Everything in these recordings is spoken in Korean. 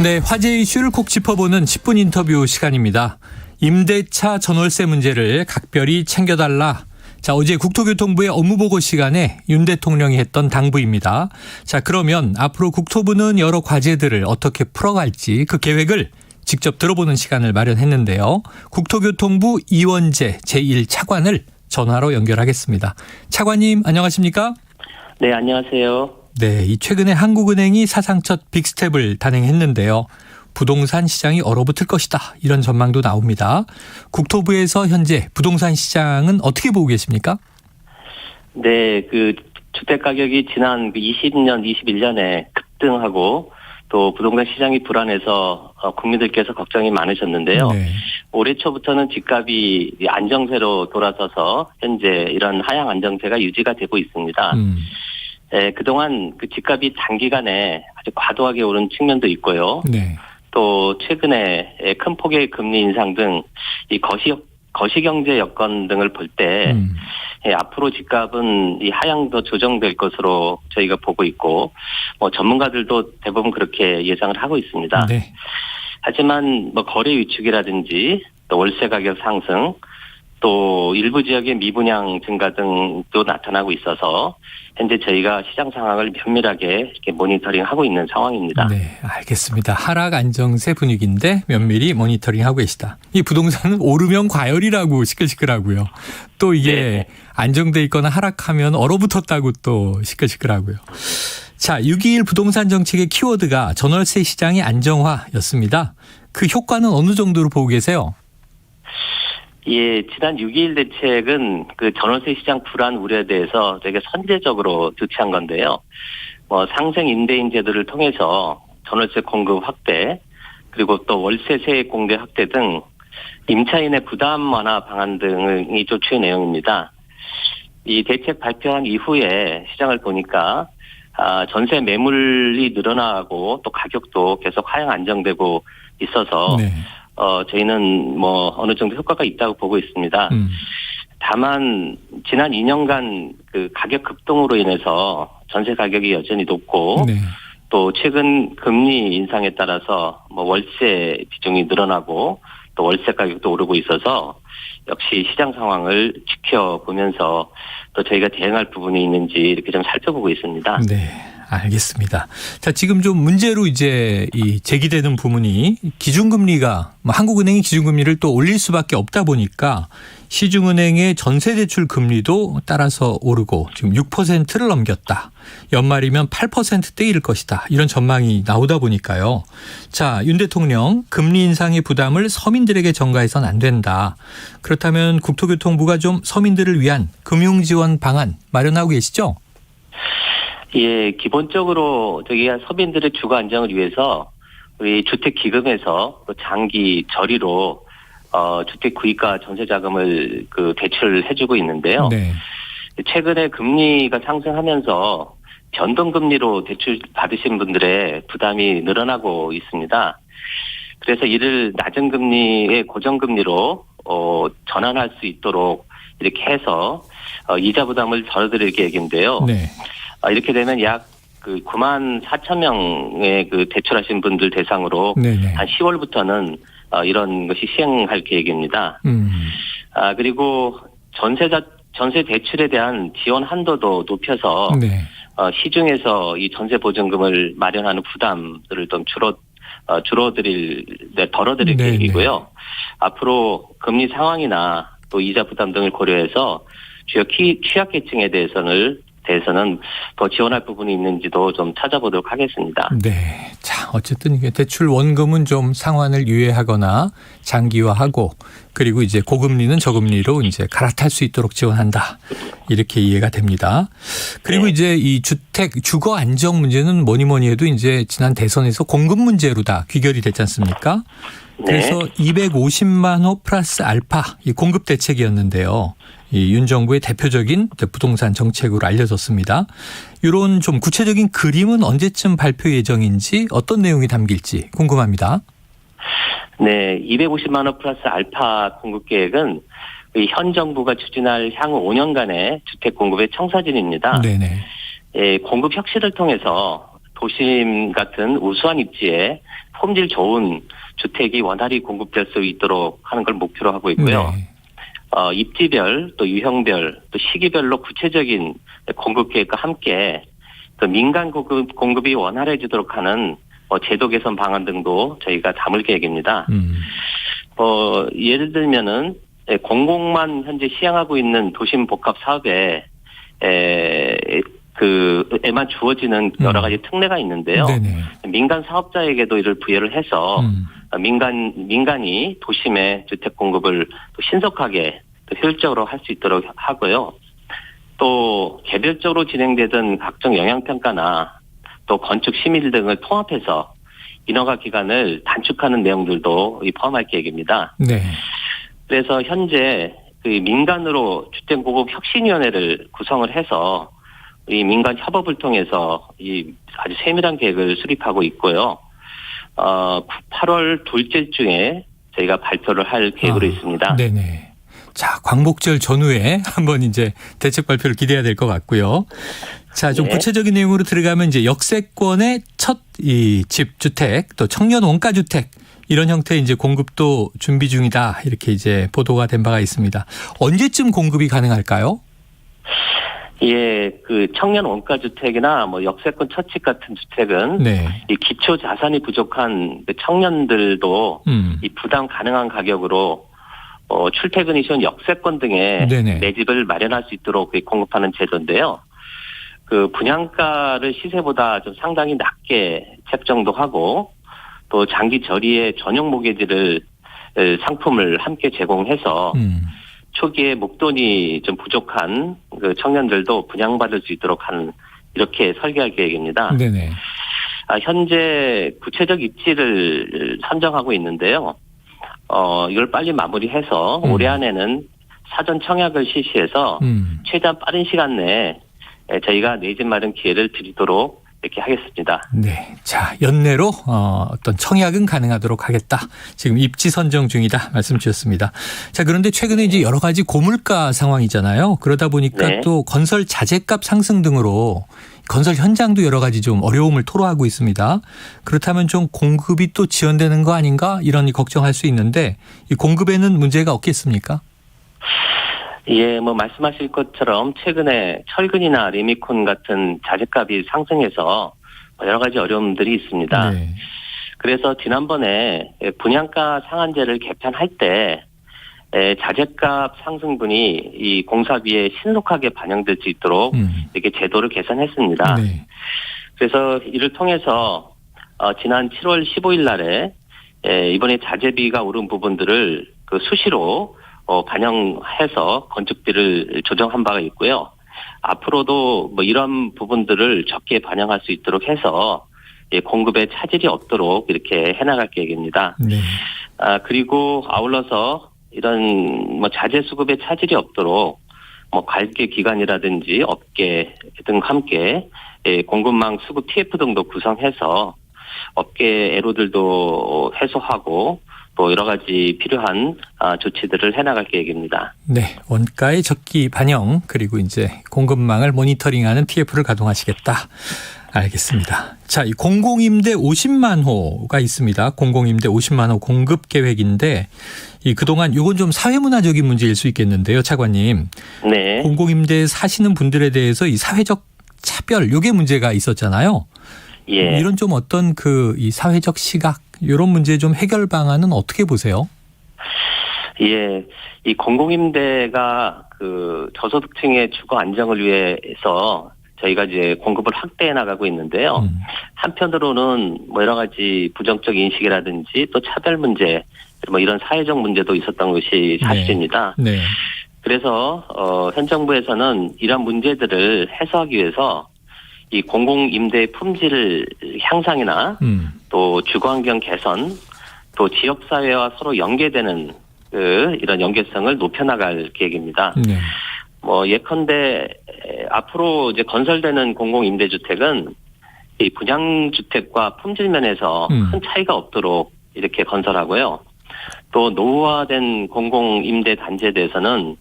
네, 화제 이슈를 콕 짚어보는 10분 인터뷰 시간입니다. 임대차 전월세 문제를 각별히 챙겨달라. 자, 어제 국토교통부의 업무보고 시간에 윤 대통령이 했던 당부입니다. 자, 그러면 앞으로 국토부는 여러 과제들을 어떻게 풀어갈지 그 계획을 직접 들어보는 시간을 마련했는데요. 국토교통부 이원재 제1차관을 전화로 연결하겠습니다. 차관님, 안녕하십니까? 네, 안녕하세요. 네, 이 최근에 한국은행이 사상 첫 빅스텝을 단행했는데요. 부동산 시장이 얼어붙을 것이다. 이런 전망도 나옵니다. 국토부에서 현재 부동산 시장은 어떻게 보고 계십니까? 네, 주택 가격이 지난 20년, 21년에 급등하고 또 부동산 시장이 불안해서 국민들께서 걱정이 많으셨는데요. 네. 올해 초부터는 집값이 안정세로 돌아서서 현재 이런 하향 안정세가 유지가 되고 있습니다. 네, 그동안 집값이 단기간에 아주 과도하게 오른 측면도 있고요. 네. 또 최근에 큰 폭의 금리 인상 등 이 거시경제 여건 등을 볼 때 앞으로 집값은 이 하향 더 조정될 것으로 저희가 보고 있고 전문가들도 대부분 그렇게 예상을 하고 있습니다. 네. 하지만 거래 위축이라든지 또 월세 가격 상승 또 일부 지역의 미분양 증가 등도 나타나고 있어서 현재 저희가 시장 상황을 면밀하게 이렇게 모니터링하고 있는 상황입니다. 네, 알겠습니다. 하락 안정세 분위기인데 면밀히 모니터링하고 계시다. 이 부동산은 오르면 과열이라고 시끌시끌하고요. 또 이게 네. 안정돼 있거나 하락하면 얼어붙었다고 또 시끌시끌하고요. 자, 6.21 부동산 정책의 키워드가 전월세 시장의 안정화였습니다. 그 효과는 어느 정도로 보고 계세요? 예, 지난 6.21 대책은 전월세 시장 불안 우려에 대해서 되게 선제적으로 조치한 건데요. 상생 임대인 제도를 통해서 전월세 공급 확대, 그리고 또 월세 세액 공개 확대 등 임차인의 부담 완화 방안 등이 조치의 내용입니다. 이 대책 발표한 이후에 시장을 보니까 전세 매물이 늘어나고 또 가격도 계속 하향 안정되고 있어서 네. 저희는 어느 정도 효과가 있다고 보고 있습니다. 다만 지난 2년간 가격 급등으로 인해서 전세 가격이 여전히 높고 네. 또 최근 금리 인상에 따라서 월세 비중이 늘어나고 또 월세 가격도 오르고 있어서 역시 시장 상황을 지켜보면서 또 저희가 대응할 부분이 있는지 이렇게 좀 살펴보고 있습니다. 네. 알겠습니다. 자, 지금 좀 문제로 이제 제기되는 부분이 기준금리가 한국은행이 기준금리를 또 올릴 수밖에 없다 보니까 시중은행의 전세대출 금리도 따라서 오르고 지금 6%를 넘겼다. 연말이면 8%대 이를 것이다. 이런 전망이 나오다 보니까요. 자, 윤 대통령 금리 인상의 부담을 서민들에게 전가해서는 안 된다. 그렇다면 국토교통부가 좀 서민들을 위한 금융지원 방안 마련하고 계시죠? 예, 기본적으로 저희가 서민들의 주거 안정을 위해서 우리 주택기금에서 장기 저리로 주택 구입과 전세 자금을 대출을 해주고 있는데요. 네. 최근에 금리가 상승하면서 변동금리로 대출 받으신 분들의 부담이 늘어나고 있습니다. 그래서 이를 낮은 금리의 고정금리로 전환할 수 있도록 이렇게 해서 이자 부담을 덜어드릴 계획인데요. 네. 이렇게 되면 약 9만 4천 명의 대출하신 분들 대상으로 네네. 한 10월부터는 이런 것이 시행할 계획입니다. 그리고 전세 대출에 대한 지원 한도도 높여서 네. 시중에서 이 전세 보증금을 마련하는 부담들을 좀 덜어드릴 계획이고요. 앞으로 금리 상황이나 또 이자 부담 등을 고려해서 주요 취약계층에 대해서는 더 지원할 부분이 있는지도 좀 찾아보도록 하겠습니다. 네. 자, 어쨌든 이게 대출 원금은 좀 상환을 유예하거나 장기화하고 그리고 이제 고금리는 저금리로 이제 갈아탈 수 있도록 지원한다. 이렇게 이해가 됩니다. 그리고 네. 이제 이 주거 안정 문제는 뭐니 해도 이제 지난 대선에서 공급 문제로 다 귀결이 됐지 않습니까? 그래서 네. 250만 호 플러스 알파 이 공급 대책이었는데요. 이 윤 정부의 대표적인 부동산 정책으로 알려졌습니다. 이런 좀 구체적인 그림은 언제쯤 발표 예정인지 어떤 내용이 담길지 궁금합니다. 네, 250만 호 플러스 알파 공급 계획은 현 정부가 추진할 향후 5년간의 주택 공급의 청사진입니다. 네네. 공급 혁신을 통해서 도심 같은 우수한 입지에 품질 좋은 주택이 원활히 공급될 수 있도록 하는 걸 목표로 하고 있고요. 네. 입지별 또 유형별 또 시기별로 구체적인 공급 계획과 함께 또 민간 공급이 원활해지도록 하는 제도 개선 방안 등도 저희가 담을 계획입니다. 예를 들면은 공공만 현재 시행하고 있는 도심 복합 사업에 에만 주어지는 여러 가지 특례가 있는데요. 네네. 민간 사업자에게도 이를 부여를 해서 민간이 도심의 주택 공급을 또 신속하게 또 효율적으로 할 수 있도록 하고요. 또 개별적으로 진행되던 각종 영향평가나 또 건축 심의 등을 통합해서 인허가 기간을 단축하는 내용들도 포함할 계획입니다. 네. 그래서 현재 민간으로 주택 공급 혁신위원회를 구성을 해서 이 민간 협업을 통해서 이 아주 세밀한 계획을 수립하고 있고요. 8월 둘째 주에 저희가 발표를 할 계획으로 있습니다. 네네. 자, 광복절 전후에 한번 이제 대책 발표를 기대해야 될 것 같고요. 자, 좀 네. 구체적인 내용으로 들어가면 이제 역세권의 첫 이 집 주택 또 청년 원가 주택 이런 형태의 이제 공급도 준비 중이다. 이렇게 이제 보도가 된 바가 있습니다. 언제쯤 공급이 가능할까요? 예, 청년 원가 주택이나 역세권 첫집 같은 주택은 네. 이 기초 자산이 부족한 청년들도 이 부담 가능한 가격으로 출퇴근이 쉬운 역세권 등에 네네. 내 집을 마련할 수 있도록 공급하는 제도인데요. 분양가를 시세보다 좀 상당히 낮게 책정도 하고 또 장기 저리의 전용 모기지를 상품을 함께 제공해서 초기에 목돈이 좀 부족한 청년들도 분양받을 수 있도록 하는 이렇게 설계할 계획입니다. 네네. 현재 구체적 입지를 선정하고 있는데요. 이걸 빨리 마무리해서 올해 안에는 사전 청약을 실시해서 최대한 빠른 시간 내에 저희가 내 집 마련 기회를 드리도록 이렇게 하겠습니다. 네. 자, 연내로 어떤 청약은 가능하도록 하겠다. 지금 입지 선정 중이다 말씀 주셨습니다. 자, 그런데 최근에 이제 여러 가지 고물가 상황이잖아요. 그러다 보니까 네. 또 건설 자재값 상승 등으로 건설 현장도 여러 가지 좀 어려움을 토로하고 있습니다. 그렇다면 좀 공급이 또 지연되는 거 아닌가 이런 걱정할 수 있는데 이 공급에는 문제가 없겠습니까? 예, 말씀하실 것처럼 최근에 철근이나 리미콘 같은 자재값이 상승해서 여러 가지 어려움들이 있습니다. 네. 그래서 지난번에 분양가 상한제를 개편할 때 자재값 상승분이 이 공사비에 신속하게 반영될 수 있도록 이렇게 제도를 개선했습니다. 네. 그래서 이를 통해서 지난 7월 15일 날에 이번에 자재비가 오른 부분들을 수시로 반영해서 건축비를 조정한 바가 있고요. 앞으로도 이런 부분들을 적게 반영할 수 있도록 해서 공급에 차질이 없도록 이렇게 해나갈 계획입니다. 네. 그리고 아울러서 이런 자재 수급에 차질이 없도록 관계 기관이라든지 업계 등 함께 공급망 수급 TF 등도 구성해서 업계 애로들도 해소하고 또 여러 가지 필요한 조치들을 해나갈 계획입니다. 네, 원가의 적기 반영 그리고 이제 공급망을 모니터링하는 TF를 가동하시겠다. 알겠습니다. 자, 이 공공임대 50만 호가 있습니다. 공공임대 50만 호 공급 계획인데 이 그동안 이건 좀 사회문화적인 문제일 수 있겠는데요, 차관님. 네. 공공임대에 사시는 분들에 대해서 이 사회적 차별 요게 문제가 있었잖아요. 예. 이런 좀 어떤 이 사회적 시각 이런 문제 좀 해결 방안은 어떻게 보세요? 예. 이 공공임대가 저소득층의 주거 안정을 위해서 저희가 이제 공급을 확대해 나가고 있는데요. 한편으로는 여러 가지 부정적 인식이라든지 또 차별 문제 이런 사회적 문제도 있었던 것이 사실입니다. 네. 그래서 현 정부에서는 이런 문제들을 해소하기 위해서 이 공공임대 품질 향상이나 또 주거환경 개선 또 지역사회와 서로 연계되는 이런 연계성을 높여나갈 계획입니다. 네. 예컨대 앞으로 이제 건설되는 공공임대주택은 이 분양주택과 품질 면에서 큰 차이가 없도록 이렇게 건설하고요. 또 노후화된 공공임대 단지에 대해서는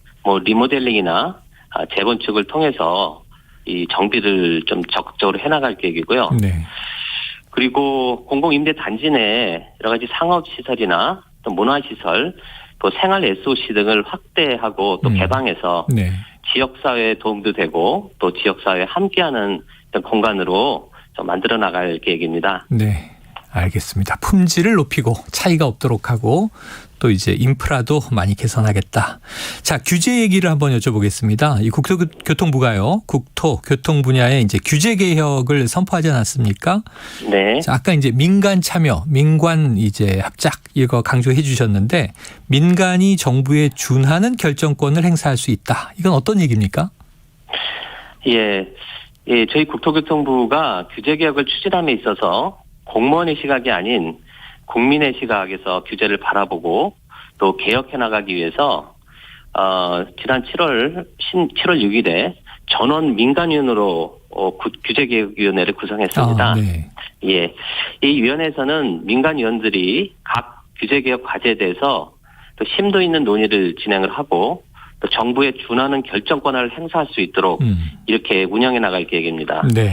리모델링이나 재건축을 통해서 이 정비를 좀 적극적으로 해나갈 계획이고요. 네. 그리고 공공임대 단지 내 여러 가지 상업시설이나 또 문화시설, 또 생활 SOC 등을 확대하고 또 개방해서 네. 지역사회에 도움도 되고 또 지역사회에 함께하는 어떤 공간으로 좀 만들어 나갈 계획입니다. 네. 알겠습니다. 품질을 높이고 차이가 없도록 하고 또 이제 인프라도 많이 개선하겠다. 자, 규제 얘기를 한번 여쭤보겠습니다. 이 국토교통부가요, 국토교통 분야에 이제 규제 개혁을 선포하지 않았습니까? 네. 자, 아까 이제 민간 참여, 민관 이제 합작 이거 강조해 주셨는데 민간이 정부에 준하는 결정권을 행사할 수 있다. 이건 어떤 얘기입니까? 예, 저희 국토교통부가 규제 개혁을 추진함에 있어서 공무원의 시각이 아닌 국민의 시각에서 규제를 바라보고 또 개혁해 나가기 위해서 지난 7월 6일에 전원 민간위원으로 규제개혁위원회를 구성했습니다. 네. 예, 이 위원회에서는 민간위원들이 각 규제개혁 과제에 대해서 또 심도 있는 논의를 진행을 하고 또 정부에 준하는 결정권을 행사할 수 있도록 이렇게 운영해 나갈 계획입니다. 네.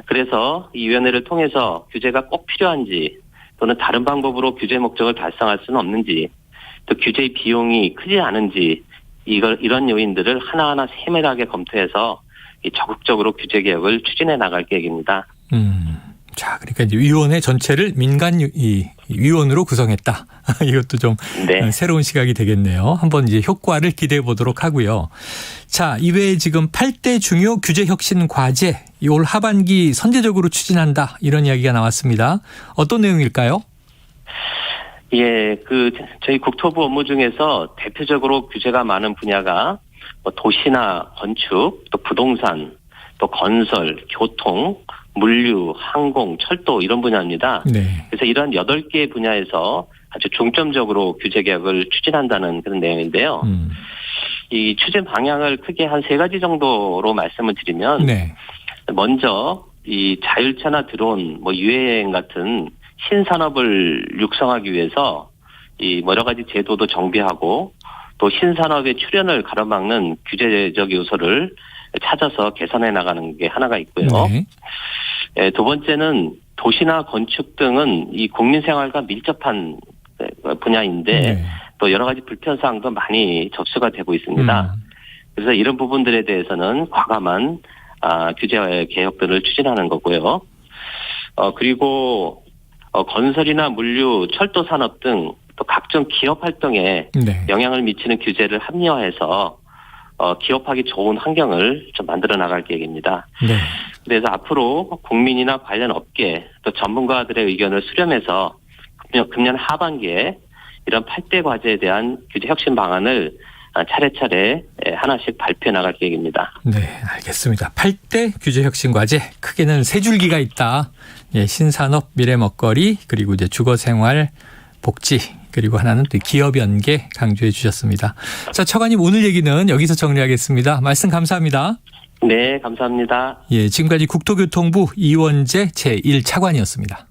그래서 이 위원회를 통해서 규제가 꼭 필요한지 또는 다른 방법으로 규제 목적을 달성할 수는 없는지 또 규제의 비용이 크지 않은지 이런 요인들을 하나하나 세밀하게 검토해서 적극적으로 규제 개혁을 추진해 나갈 계획입니다. 자, 그러니까 이제 위원회 전체를 민간 위원으로 구성했다. 이것도 좀 네. 새로운 시각이 되겠네요. 한번 이제 효과를 기대해 보도록 하고요. 자, 이외에 지금 8대 중요 규제 혁신 과제 올 하반기 선제적으로 추진한다. 이런 이야기가 나왔습니다. 어떤 내용일까요? 예, 저희 국토부 업무 중에서 대표적으로 규제가 많은 분야가 뭐 도시나 건축, 또 부동산, 또 건설, 교통, 물류, 항공, 철도 이런 분야입니다. 네. 그래서 이런 8개 분야에서 아주 중점적으로 규제 개혁을 추진한다는 그런 내용인데요. 이 추진 방향을 크게 한 3가지 정도로 말씀을 드리면 네. 먼저 이 자율차나 드론, 뭐 유해여행 같은 신산업을 육성하기 위해서 이 여러 가지 제도도 정비하고 또 신산업의 출현을 가로막는 규제적 요소를 찾아서 개선해 나가는 게 하나가 있고요. 네. 두 번째는 도시나 건축 등은 이 국민 생활과 밀접한 분야인데 네. 또 여러 가지 불편사항도 많이 접수가 되고 있습니다. 그래서 이런 부분들에 대해서는 과감한 규제 개혁들을 추진하는 거고요. 그리고 건설이나 물류, 철도 산업 등 또 각종 기업 활동에 네. 영향을 미치는 규제를 합리화해서 기업하기 좋은 환경을 좀 만들어 나갈 계획입니다. 네. 그래서 앞으로 국민이나 관련 업계 또 전문가들의 의견을 수렴해서 금년 하반기에 이런 8대 과제에 대한 규제 혁신 방안을 차례차례 하나씩 발표해 나갈 계획입니다. 네, 알겠습니다. 8대 규제 혁신 과제 크게는 3줄기가 있다. 예, 신산업, 미래 먹거리, 그리고 이제 주거생활, 복지, 그리고 하나는 또 기업 연계 강조해 주셨습니다. 자, 처관님 오늘 얘기는 여기서 정리하겠습니다. 말씀 감사합니다. 네, 감사합니다. 예, 지금까지 국토교통부 이원재 제1차관이었습니다.